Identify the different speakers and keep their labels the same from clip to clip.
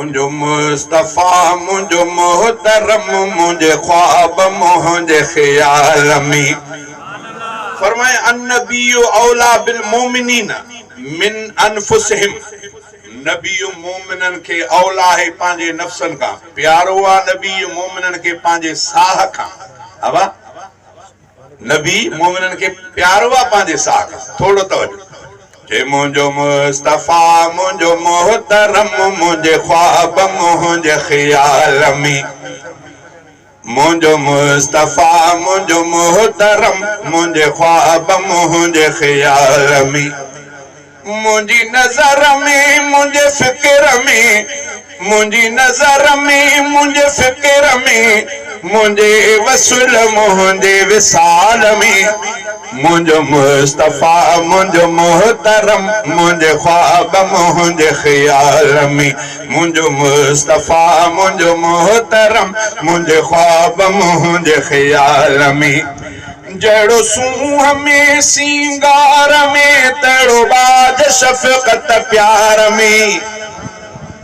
Speaker 1: मुंहिंजो मुस्तफ़ा मुंहिंजो मोहतरम मुंहिंजे ख्वाब मुंहिंजे ख़्याल में फरमाए अन्नबिय्यु औला बिल मोमिनीन मिन अनफुसिहिम नबी मोमिनन के औला है पांजे नफ्सन का प्यारो आ नबी मोमिनन के पांजे साह का अवा नबी मोमिनन के प्यारो आ पांजे साह का थोड़ो तवज्जो जे मुंहिंजो मुस्तफ़ा मुंहिंजो मोहतरम मुंहिंजे ख्वाब मुंहिंजे ख़्याल में मुंहिंजो मुस्तफ़ा मुंहिंजो मोहतरम मुंहिंजे ख्वाब मुंहिंजे ख़्याल में मुंहिंजी नज़र में मुंहिंजे फ़िक्र में मुंहिंजी नज़र में मुंहिंजे फ़िक्र में मुंहिंजे वसूल मुंहिंजे विसाल में मुंहिंजो मुस्तफ़ा मुंहिंजो मोहतरम मुंहिंजे ख्वाब मुंहिंजे ख़्याल में मुंहिंजो मुस्तफ़ा मुंहिंजो मोहतरम मुंहिंजे ख्वाब मुंहिंजे ख़्याल में जड़ो सूह में सिंगार में तड़ो बाज शफ़क़त प्यार में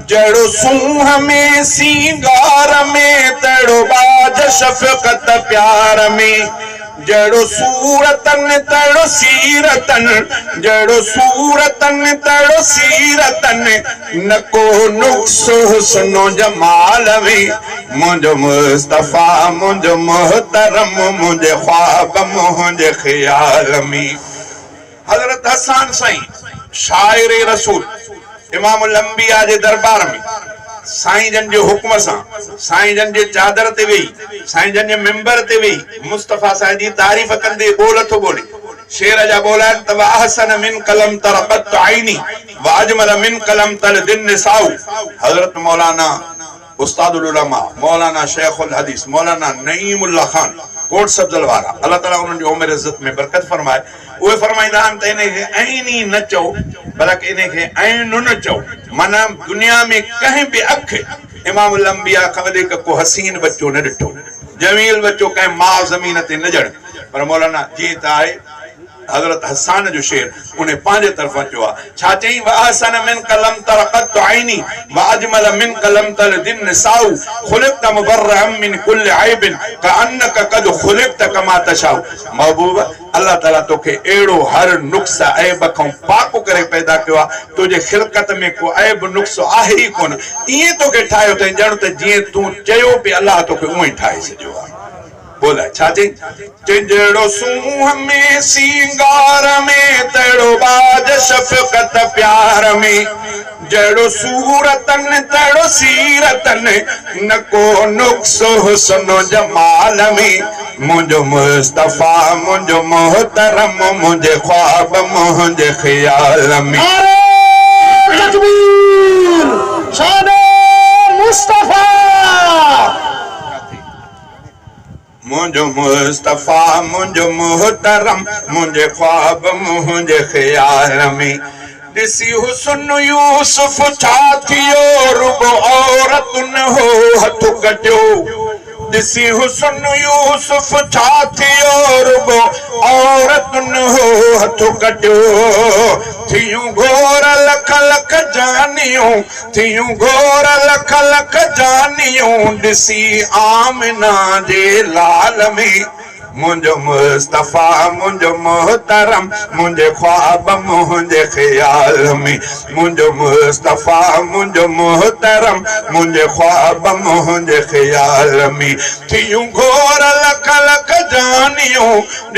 Speaker 1: जड़ो सूह में सिंगार में तड़ो बाज शफ़क़त प्यार में जड़ो सूरतन तड़ो सीरतन जड़ो सूरतन तड़ो सीरतन न को नुक्सो हुस्नो जमाल में मुंहिंजो मुस्तफ़ा मुंहिंजो मोहतरम मुंहिंजे ख्वाब मुंहिंजे ख़्याल में हज़रत हसन साईं शाइर रसूल इमामुल अंबिया जे दरबार में साईं जन जे हुक्म सां साईं जन जे चादर ते वेही साईं जन जे मिंबर ते वेही मुस्तफ़ा साईं जी तारीफ़ कंदे बोल थो बोले शेर जा बोल आहिनि त अहसन मिन कलम तरक़त आइनी व अजमल मिन कलम तल दिन निसाउ हज़रत मौलाना उस्तादुल उलमा मौलाना शेखुल हदीस मौलाना नईमुल्लाह खान कोट सब्जल वारा अल्लाह ताला उन्हनि जी उमिर इज़्ज़त में बरकत फरमाए उहे फरमाईंदा आहिनि त इनखे ऐनी न चओ बल्कि इनखे ऐन न चओ माना दुनिया में कंहिं बि अख इमामुल अंबिया खां वधीक को हसीन बच्चो न ॾिठो जमील बच्चो कंहिं मां ज़मीन ते न ॼण पर मौलाना जीअं त आहे हज़रत हसन जो शेर उन्हें पांजे तरफा चयो छा चई व अहसन मिन कलम तरक़त आइनी व अजमल मिन कलम तल दिन निसाउ खुलिक़त मुबर्रअम मिन कुल्ल ऐबिन कअन्नक कद खुलिक़त कमा तशाउ महबूब अल्लाह ताला तोखे एड़ो हर नुक्स ऐब खां पाक करे पैदा कयो तुझे खिलकत में को ऐब नुक्स आहे ही कोन इए तोखे ठायो अथई ॼण त जीअं तूं चयो पे अल्लाह तोखे उएं ठाहे छॾियो आहे बोला छा चई जड़ो सूह में सिंगार में तड़ो बाज शफ़क़त प्यार में जड़ो सूरतन तड़ो सीरतन न को नुक्सो हुस्नो जमाल में मुंहिंजो मुस्तफ़ा मुंहिंजो मोहतरम मुंहिंजे ख्वाब मुंहिंजे ख़्याल में
Speaker 2: तकबीर शान मुस्तफ़ा
Speaker 1: मुंहिंजो मुस्तफ़ा मुंहिंजो मोहतरम मुंहिंजे ख्वाब मुंहिंजे ख़्याल में ॾिसी हुस्न यूसुफ छा थियो रुगो औरतुन हो हथ कटियो ॾिसी हुस्न यूसुफ छा थियो रुगो औरतुन हो हथ कटियो थियूं घोर लख लख जानियूं थियूं घोर लख लख जानियूं ॾिसी आमिना जे लाल में मुंहिंजो मुस्तफ़ा मुंहिंजो मोहतरम मुंहिंजे ख्वाब मुंहिंजे ख़्याल में मुंहिंजो मुस्तफ़ा मुंहिंजो मोहतरम मुंहिंजे ख्वाब मुंहिंजे ख़्याल में थियूं घोर लख लख जानियूं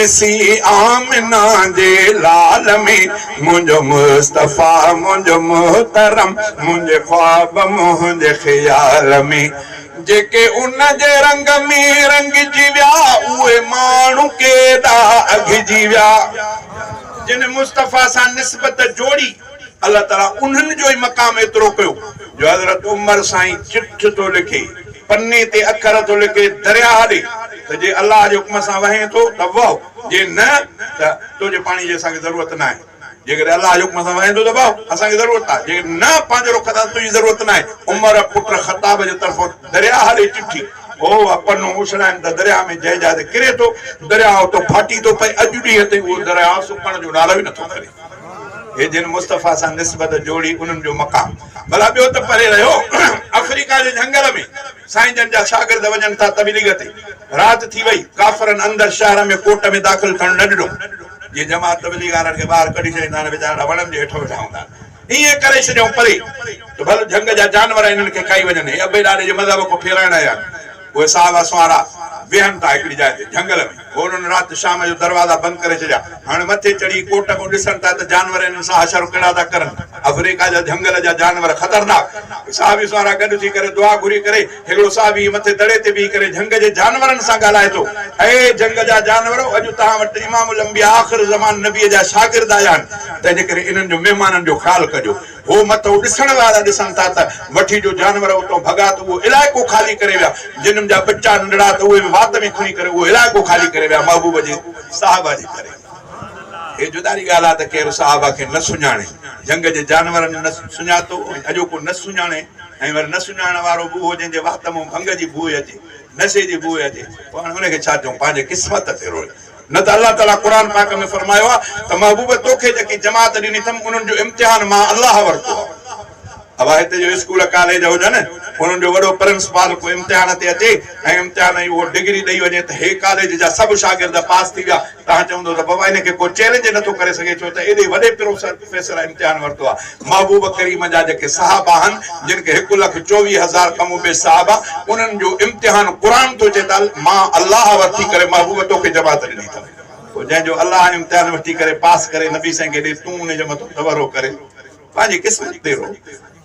Speaker 1: ॾिसी आमिना जे लाल में मुंहिंजो मुस्तफ़ा मुंहिंजो मोहतरम मुंहिंजे ख्वाब मुंहिंजे ख़्याल में जेके उन जे रंग में रंगजी विया उहे माण्हू केॾा अघिजी विया जिन मुस्तफ़ा सां निस्बत जोड़ी अल्लाह ताला उन्हनि जो ई मक़ाम एतिरो कयो जो हज़रत उमर साईं चिठ थो लिखे पन्ने ते अखर थो लिखे दरिया ॾे त जे अल्लाह जे हुक्म सां वहे थो त वहो जे न त तुंहिंजे पाणी जी असांखे ज़रूरत न आहे जेकॾहिं अल्लाह जे हुक्म सां वहे थो त वहो असांखे ज़रूरत आहे जे न पंहिंजो रुख त तुंहिंजी ज़रूरत न आहे उमर पुट ख़ताब जे तरफ़ो दरिया ॾे चिठी ओ पन्नो उछलाइनि त दरिया में जयजाद किरे थो दरिया तो फाटी थो पए अॼु ॾींहं ताईं उहो दरिया सुकण जो नालो ई नथो करे हे जिन मुस्तफ़ा सां निस्बत जोड़ी उन्हनि जो मक़ाम भला ॿियो त परे रहियो अफ्रीका जे झंगल में साईं जन जा शागिर्द वञनि था तबलीग ते रात थी वई काफ़रनि अंदर शहर में कोट में दाख़िल थियण न ॾिनो ये जमात तबलीग वारनि खे ॿाहिरि कढी छॾींदा आहिनि वीचारा वणनि जे हेठि वेठा हूंदा आहिनि ईअं करे छॾियऊं परे त भले झंग जा जानवर इन्हनि खे खाई वञनि अबे ॾाॾे जे मज़हब को फेराइण आया उहे साहब सुवारा वेहनि था हिकिड़ी जाइ ते झंगल में उन्हनि राति शाम जो दरवाज़ा बंदि करे छॾिया हाणे मथे चढ़ी कोट को ॾिसनि था त जानवर इन्हनि सां हशर कहिड़ा था करनि अफ्रीका जा झंगल जा जानवर ख़तरनाक साहबी सुवारा गॾु थी करे दुआ घुरी करे हिकिड़ो साहबी मथे दड़े ते बीही करे झंग जे जानवरनि सां ॻाल्हाए थो ऐं झंग जा जानवर अॼु तव्हां वटि इमामुल अंबिया आख़िर ज़मान नबीअ जा शागिर्द आया आहिनि तंहिंजे करे इन्हनि जो महिमाननि जो ख़्यालु कजो हो मथो ॾिसण वारा ॾिसनि था त वठी जो जानवर उतां भॻा त उहो इलाइक़ो ख़ाली करे विया जिन्हनि जा बच्चा नंढड़ा त उहे वात में खणी करे उहो इलाइक़ो ख़ाली करे विया महबूब जे साहबा जे करे हे जुदारी ॻाल्हि आहे त केरु साहबा खे न सुञाणे झंग जे जानवरनि न सुञातो अॼोको न सुञाणे ऐं वरी न सुञाणण वारो बि उहो जंहिंजे वात मां भंग जी बूह अचे नशे जी बूह अचे पाण हुनखे छा चऊं पंहिंजे क़िस्मत ते रोए न त अल्लाह ताला क़ुरान पाक में फरमायो आहे त महबूब तोखे जेकी जमात ॾिनी अथमि उन्हनि जो इम्तिहान मां अल्लाह वरितो आहे अब हिते जो स्कूल कॉलेज हुजनि उन्हनि जो वॾो प्रिंसिपल को इम्तिहान ते अचे ऐं इम्तिहान जी उहो डिग्री ॾेई वञे त हे कॉलेज जा सभु शागिर्द पास थी विया तव्हां चवंदो त बाबा हिनखे को चैलेंज नथो करे सघे छो त एॾे वॾे प्रोफेसर इम्तिहान वरितो आहे महबूब करीम जा जेके साहबा आहिनि जिन खे 1,24,000 कमो बे साहबा उन्हनि जो इम्तिहान क़ुरान थो चए त मां अल्लाह वठी करे महबूब तोखे जमात ॾिनी अथमि जंहिंजो अल्लाह इम्तिहान वठी करे पास करे नबी साईं खे ॾे तूं उनजे मथां तवरो करे पंहिंजी क़िस्मत ते रो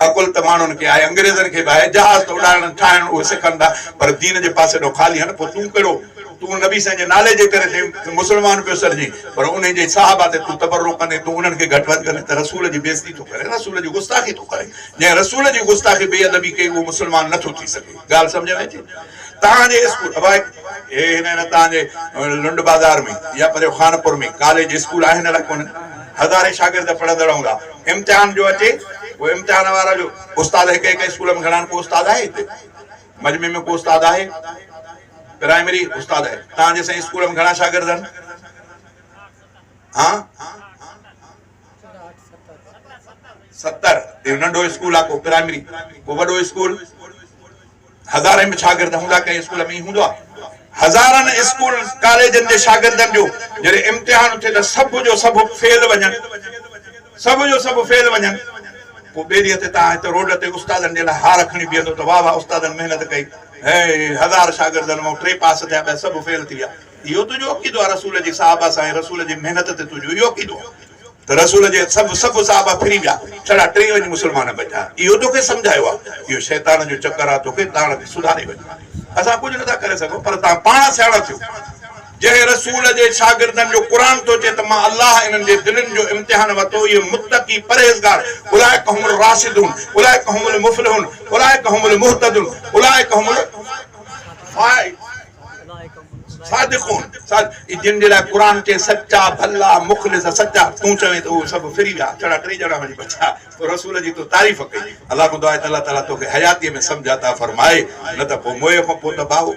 Speaker 1: अकुल त माण्हुनि खे आहे अंग्रेज़नि खे बि आहे जहाज़ त उॾाइण ठाहिण उहे सिखनि था पर दीन जे पासे ॾो ख़ाली आहिनि पोइ तूं कहिड़ो तूं नबी साईं जे नाले जे करे मुस्लमान पियो सरजी पर उन जे साहबा ते तूं तबरो कंदे तूं उन्हनि खे घटि वधि कंदे त रसूल जी बेइज़ती थो करे रसूल जी गुस्ताखी थो करे जंहिं रसूल जी गुस्ताखी बेअदबी कई उहो मुस्लमान नथो थी सघे ॻाल्हि सम्झ में अचे तव्हांजे स्कूल भाई हे हिन तव्हांजे लुंड बाज़ार में या परे खानपुर में कॉलेज स्कूल आहिनि अलाए कोन हज़ारे शागिर्द पढ़ंदड़ हूंदा इम्तिहान जो अचे वो इम्तिहान वारा जो उस्ताद हिकु हिकु स्कूल में घणा को उस्ताद आहे हिते मजमे में को उस्ताद आहे प्राइमरी उस्ताद आहे तव्हांजे साईं स्कूल में घणा शागिर्द आहिनि हाँ 70 नंढो स्कूल आहे को प्राइमरी को वॾो स्कूल हज़ारे में शागिर्द हूंदा कंहिं स्कूल में हूंदो आहे हज़ारनि स्कूल कॉलेजनि जे शागिर्दनि जो जॾहिं इम्तिहान थिए त सभु जो सभु फेल वञनि सभु जो सभु फेल वञनि पोइ ॿिए ॾींहं ते तव्हां हिते रोड ते उस्तादनि जे लाइ हार खणी बीहंदो त वाह वाह उस्तादनि महिनत कई हे 1000 शागिर्दनि मां 3 पास थिया ॿिया सभु फेल थी विया इहो तुंहिंजो अक़ीदो आहे रसूल जी साहबा सां रसूल जी महिनत ते तुंहिंजो इहो अक़ीदो आहे त रसूल जे सभु साहबा फिरी विया छड़ा 3 वञी मुस्लमान बचा इहो तोखे सम्झायो आहे इहो शैतान जो चकर आहे तोखे तव्हां खे सुधारे वञे असां कुझु नथा करे सघूं पर तव्हां पाण सियाणा थियो जंहिं रसूल जे शागिर्दनि जो क़ुरान थो चए त मां अल्लाह इन्हनि जे दिलनि जो इम्तिहान वरितो इहे मुत्तक़ी परहेज़गार उलाइक हुमुल राशिदून उलाइक हुमुल मुफ़लिहून उलाइक हुमुल मुहतदून उलाइक हुमुल सादिक़ून जिन जे लाइ क़ुरान चए सच्चा भला मुख़लिस सच्चा तूं चवे त उहे सभु फिरी विया छड़ा 3 ॼणा वञी बचा पोइ रसूल जी तो तारीफ़ कई अलाह को दुआ आहे त अलाह ताला तोखे हयातीअ में सम्झ अता फरमाए न त पोइ मोए खां पोइ त भाऊ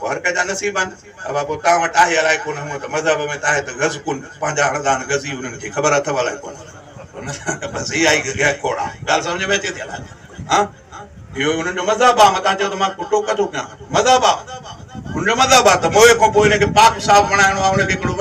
Speaker 1: हर कंहिंजा नसीब आहिनि अब पोइ तव्हां वटि आहे अलाए कोन हूअं त मज़हब में त आहे त गज़ कोन पंहिंजा हणदान गज़ी उन्हनि खे ख़बर अथव अलाए कोन बसि इहा ई खोड़ा ॻाल्हि सम्झ में अचे थी अलाए हा इहो उन्हनि जो मज़हब आहे मतां चयो त मां टोक थो कयां मज़हब आहे हुनजो मज़हब आहे त मोए खां पोइ हिनखे पाक साफ़ बणाइणो आहे हुनखे हिकिड़ो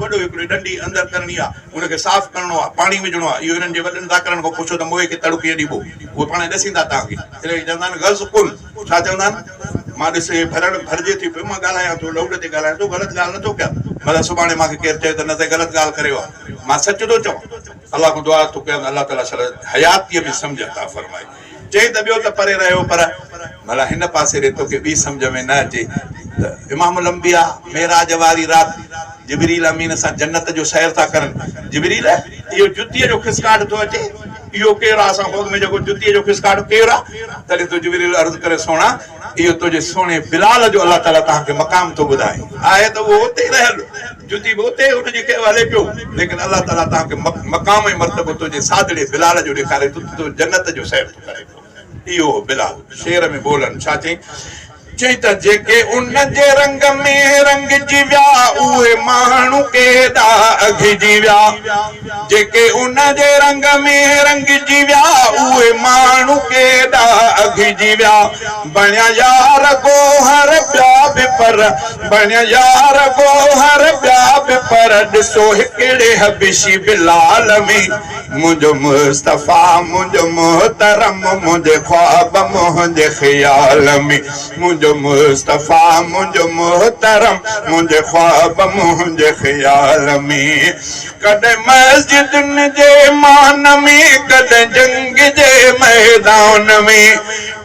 Speaker 1: वॾो हिकिड़ी डंडी अंदरि करणी आहे हुनखे साफ़ करिणो आहे पाणी विझणो आहे इहो हिननि जे वॾनि ज़ाकरनि खां पुछो त मोए खे तड़ुकीअ ॾिबो उहे पाण ॾसींदा तव्हांखे चवंदा आहिनि गज़ कुल छा चवंदा आहिनि मां ॾिसे भरिजे थी पियो मां ॻाल्हायां थो लौड ते ॻाल्हायां थो ग़लति ॻाल्हि नथो कयां मतिलबु सुभाणे मूंखे केरु चए त न त ग़लति ॻाल्हि करियो आहे मां सच थो चवां अलाह खां दुआ थो कयां अलाह ताला हयातीअ में सम्झ अता फरमाए चई त ॿियो त परे रहियो पर भला हिन पासे रे तोखे ॿी सम्झ में न अचे त इमामुल अंबिया मेराज वारी राति जिबरील अमीन सां जन्नत जो सैर था करनि जिबरील इहो जुतीअ जो खिसकाट थो अचे इहो केरु आहे असां ख़ुद में जेको जुतीअ जो खिसकाट केरु आहे तॾहिं तूं जिबरील अर्ज़ु करे सोणा इहो तुंहिंजे सोणे बिलाल जो अलाह ताला तव्हांखे मक़ाम थो ॿुधाए आहे त उहो उते रहियल जुती बि उते हुनजी खे हले पियो लेकिन अलाह ताला तव्हांखे मक़ाम ऐं मर्तबो तुंहिंजे सादड़े बिलाल जो ॾेखारे तूं जन्नत जो सैर थो करे इहो बिलाल शेर में बोलनि छा चई चई त जेके उन जे रंग में रंगजी विया उहे माण्हू केॾा अघिजी विया जेके उन जे रंग में रंगजी विया उहे माण्हू केॾा अघिजी विया बणिया यार गोहर ॿिया बि पर बणिया यार गोहर ॿिया बि पर ॾिसो हिकिड़े हबशी बिलाल में मुंहिंजो मुस्तफ़ा मुंहिंजो मोहतरम मुंहिंजे ख्वाब मुंहिंजे ख़्याल में मुंहिंजो मुस्तफ़ा मुंहिंजो मोहतरम मुंहिंजे ख्वाब मुंहिंजे ख़्याल में कॾहिं मस्जिदुनि जे मान में कॾहिं जंग जे मैदान में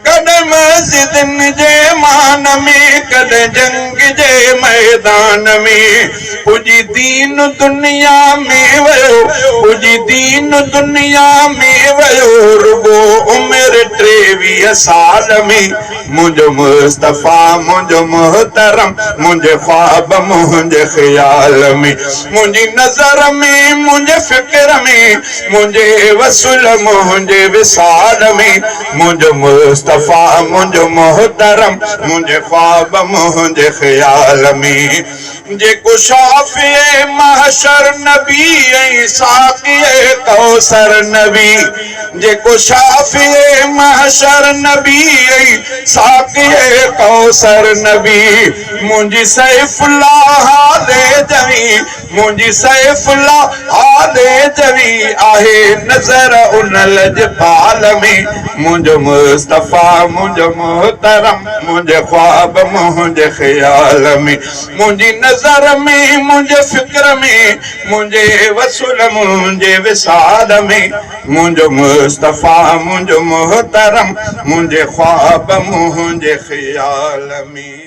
Speaker 1: कॾहिं मस्जिदुनि जे मान में कॾहिं जंग जे मैदान में पुॼी दीन दुनिया में वियो पुॼी दीन दुनिया में वियो रुगो उमिरि 23 साल में मुंहिंजो मुस्तफ़ा मुंहिंजो मोहतरम मुंहिंजे ख्वाब मुंहिंजे ख़्याल में मुंहिंजी नज़र में मुंहिंजे फ़िक्र में मुंहिंजे वसूल मुंहिंजे विसाल में मुंहिंजो मुस्तफ़ा मुंहिंजो मोहतरम मुंहिंजे ख्वाब मुंहिंजे ख़्याल में जेको शाफ़िए महशर नबी ऐं साक़िए कौसर नबी जेको शाफ़िए महशर नबी ऐं साक़िए कौसर नबी मुंहिंजी सैफ़ुल्लाह हाले जवी मुंहिंजी सैफ़ुल्लाह हाले जवी आहे नज़र उन लजपाल में मुंहिंजो मुस्तफ़ा मुंहिंजो मोहतरम मुंहिंजे ख्वाब मुंहिंजे ख़्याल में मुंहिंजी नज़र में मुंहिंजे फ़िक्र में मुंहिंजे वसूल मुंहिंजे विसाल में मुंहिंजो मुस्तफ़ा मुंहिंजो मोहतरम मुंहिंजे ख्वाब मुंहिंजे ख़्याल में